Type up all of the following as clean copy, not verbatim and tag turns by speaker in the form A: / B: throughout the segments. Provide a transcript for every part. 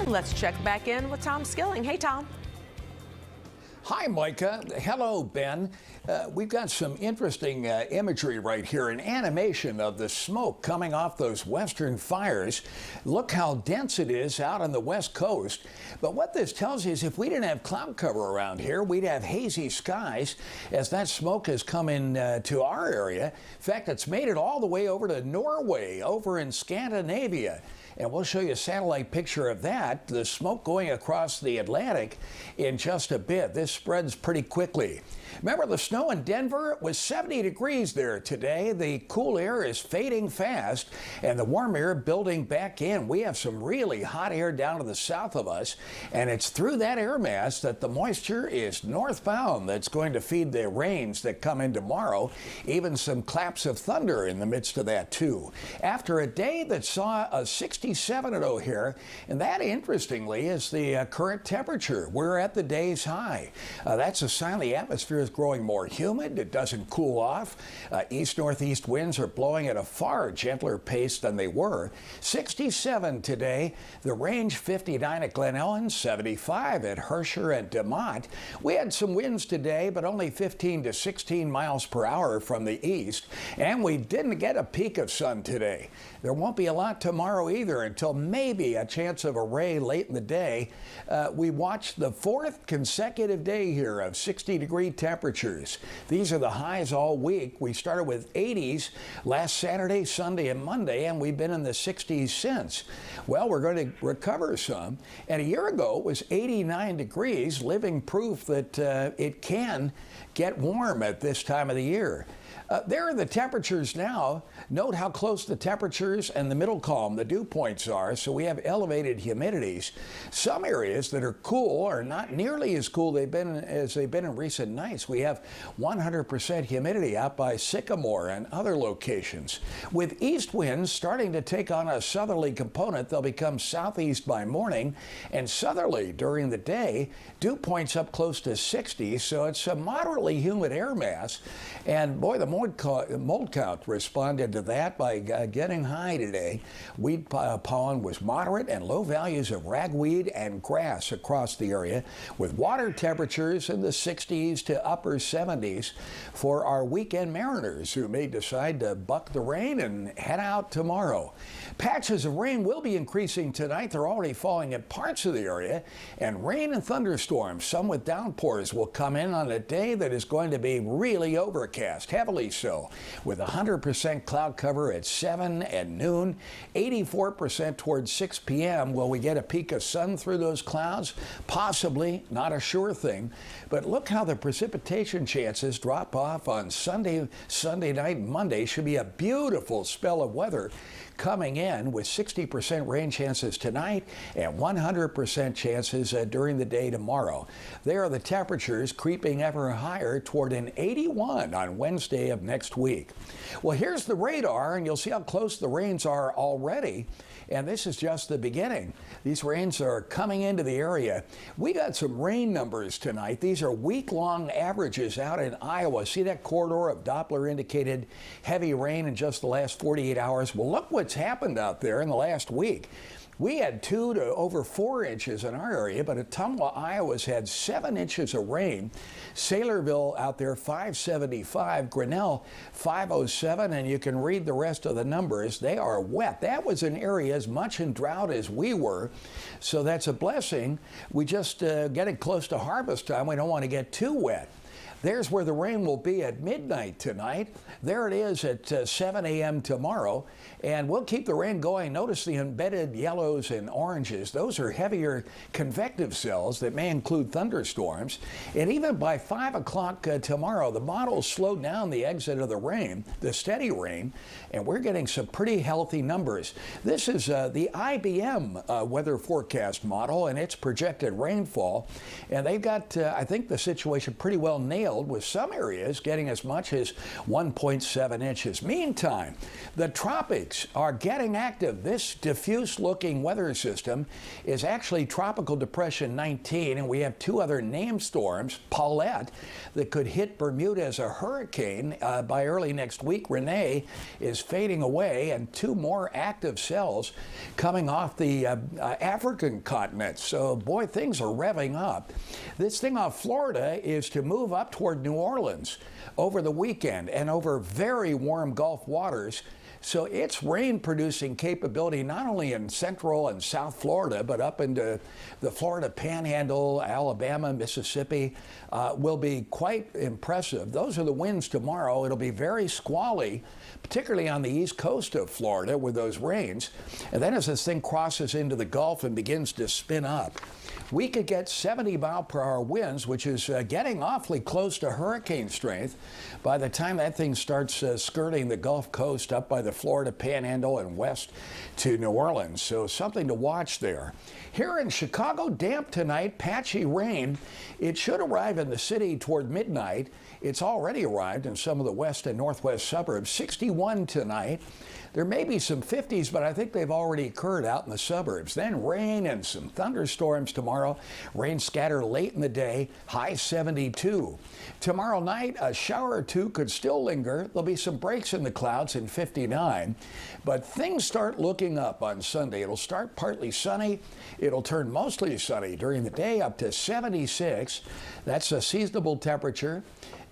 A: Let's check back in with Tom Skilling. Hey, Tom.
B: Hi, Micah. Hello, Ben. We've got some interesting imagery right here, an animation of the smoke coming off those western fires. Look how dense it is out on the west coast. But what this tells you is if we didn't have cloud cover around here, we'd have hazy skies as that smoke has come in to our area. In fact, it's made it all the way over to Norway, over in Scandinavia. And we'll show you a satellite picture of that, the smoke going across the Atlantic in just a bit. This spreads pretty quickly. Remember the snow in Denver? It was 70 degrees there today. The cool air is fading fast and the warm air building back in. We have some really hot air down to the south of us, and it's through that air mass that the moisture is northbound that's going to feed the rains that come in tomorrow. Even some claps of thunder in the midst of that too. After a day that saw a 67 at O'Hare, and that interestingly is the current temperature. We're at the day's high. That's a sign the atmosphere is growing more humid. It doesn't cool off. East-northeast winds are blowing at a far gentler pace than they were. 67 today. The range 59 at Glen Ellen, 75 at Herscher and DeMotte. We had some winds today, but only 15 to 16 miles per hour from the east. And we didn't get a peak of sun today. There won't be a lot tomorrow either until maybe a chance of a ray late in the day. We watched the fourth consecutive day here of 60-degree temperatures. These are the highs all week. We started with 80s last Saturday, Sunday, and Monday, and we've been in the 60s since. Well, we're going to recover some. And a year ago, it was 89 degrees, living proof that it can get warm at this time of the year. There are the temperatures now. Note how close the temperatures and the middle column, the dew points are, so we have elevated humidities. Some areas that are cool are not nearly as cool as they've been in recent nights. We have 100% humidity out by Sycamore and other locations. With east winds starting to take on a southerly component, they'll become southeast by morning and southerly during the day. Dew points up close to 60, so it's a moderately humid air mass. And boy, the mold count responded to that by getting high today. Weed pollen was moderate and low values of ragweed and grass across the area, with water temperatures in the 60s to upper 70s for our weekend mariners who may decide to buck the rain and head out tomorrow. Patches of rain will be increasing tonight. They're already falling in parts of the area, and rain and thunderstorms, some with downpours, will come in on a day that is going to be really overcast, heavily so, with 100% cloud cover at 7 and noon, 84% towards 6 p.m. Will we get a peak of sun through those clouds? Possibly, not a sure thing. But look how the precipitation chances drop off on Sunday night, Monday. Should be a beautiful spell of weather coming in with 60% rain chances tonight and 100% chances during the day tomorrow. There are the temperatures creeping ever higher toward an 81 on Wednesday of next week. Well, here's the radar, and you'll see how close the rains are already. And this is just the beginning. These rains are coming into the area. We got some rain numbers tonight. These are week-long averages out in Iowa. See that corridor of Doppler indicated heavy rain in just the last 48 hours? Well, look what's happened out there in the last week. We had 2 to over 4 inches in our area, but Ottumwa, Iowa's had 7 inches of rain. Saylorville out there, 575. Grinnell, 507, and you can read the rest of the numbers. They are wet. That was an area as much in drought as we were, so that's a blessing. We just getting close to harvest time. We don't want to get too wet. There's where the rain will be at midnight tonight. There it is at 7 a.m. tomorrow. And we'll keep the rain going. Notice the embedded yellows and oranges. Those are heavier convective cells that may include thunderstorms. And even by 5 o'clock tomorrow, the models slowed down the exit of the rain, the steady rain, and we're getting some pretty healthy numbers. This is the IBM weather forecast model and its projected rainfall. And they've got, I think, the situation pretty well nailed. mild, with some areas getting as much as 1.7 inches. Meantime, the tropics are getting active. This diffuse-looking weather system is actually Tropical Depression 19, and we have two other named storms, Paulette, that could hit Bermuda as a hurricane by early next week. Renee is fading away, and two more active cells coming off the African continent. So, boy, things are revving up. This thing off Florida is to move up toward New Orleans over the weekend and over very warm Gulf waters. So its rain-producing capability, not only in central and south Florida, but up into the Florida Panhandle, Alabama, Mississippi, will be quite impressive. Those are the winds tomorrow. It'll be very squally, particularly on the east coast of Florida with those rains. And then as this thing crosses into the Gulf and begins to spin up, we could get 70-mile-per-hour winds, which is getting awfully close to hurricane strength by the time that thing starts skirting the Gulf Coast up by the Florida Panhandle and west to New Orleans. So something to watch there. Here in Chicago, damp tonight, patchy rain. It should arrive in the city toward midnight. It's already arrived in some of the west and northwest suburbs. 61 tonight. There may be some 50s, but I think they've already occurred out in the suburbs. Then rain and some thunderstorms tomorrow. Rain scatter late in the day, high 72. Tomorrow night, a shower or two could still linger. There'll be some breaks in the clouds in 59. But things start looking up on Sunday. It'll start partly sunny. It'll turn mostly sunny during the day up to 76. That's a seasonable temperature,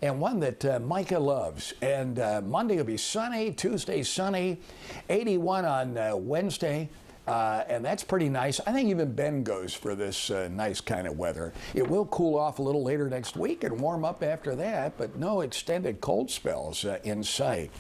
B: and one that Micah loves. And Monday will be sunny, Tuesday sunny, 81 on Wednesday, and that's pretty nice. I think even Ben goes for this nice kind of weather. It will cool off a little later next week and warm up after that, but no extended cold spells in sight.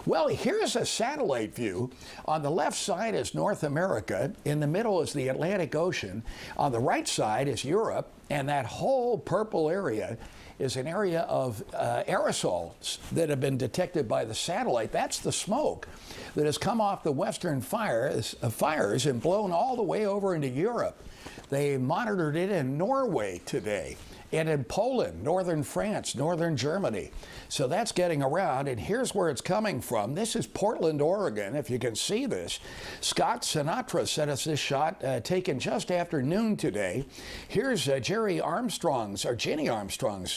B: Well, here's a satellite view. On the left side is North America. In the middle is the Atlantic Ocean. On the right side is Europe, and that whole purple area is an area of aerosols that have been detected by the satellite. That's the smoke that has come off the western fires and blown all the way over into Europe. They monitored it in Norway today, and in Poland, northern France, northern Germany. So that's getting around, and here's where it's coming from. This is Portland, Oregon, if you can see this. Scott Sinatra sent us this shot taken just after noon today. Here's Jenny Armstrong's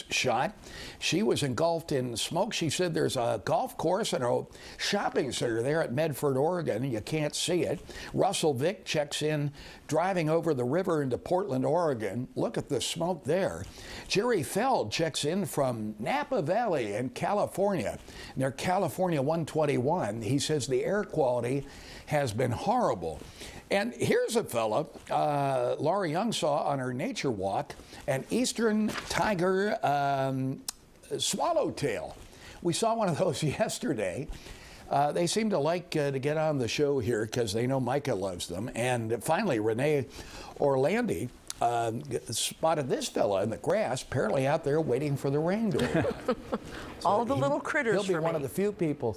B: shot. She was engulfed in smoke. She said there's a golf course and a shopping center there at Medford, Oregon. You can't see it. Russell Vick checks in driving over the river into Portland, Oregon. Look at the smoke there. Jerry Feld checks in from Napa Valley in California, near California 121. He says the air quality has been horrible. And here's a fella Laura Young saw on her nature walk, an eastern tiger swallowtail. We saw one of those yesterday. They seem to like to get on the show here because they know Micah loves them. And finally, Renee Orlandi spotted this fella in the grass, apparently out there waiting for the rain to occur.
A: All the little critters.
C: He'll be
A: for
C: one
A: me.
C: of the few people.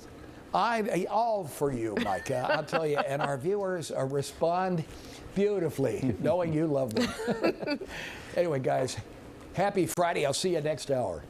B: All for you, Micah. I'll tell you, and our viewers respond beautifully, knowing you love them. Anyway, guys, happy Friday. I'll see you next hour.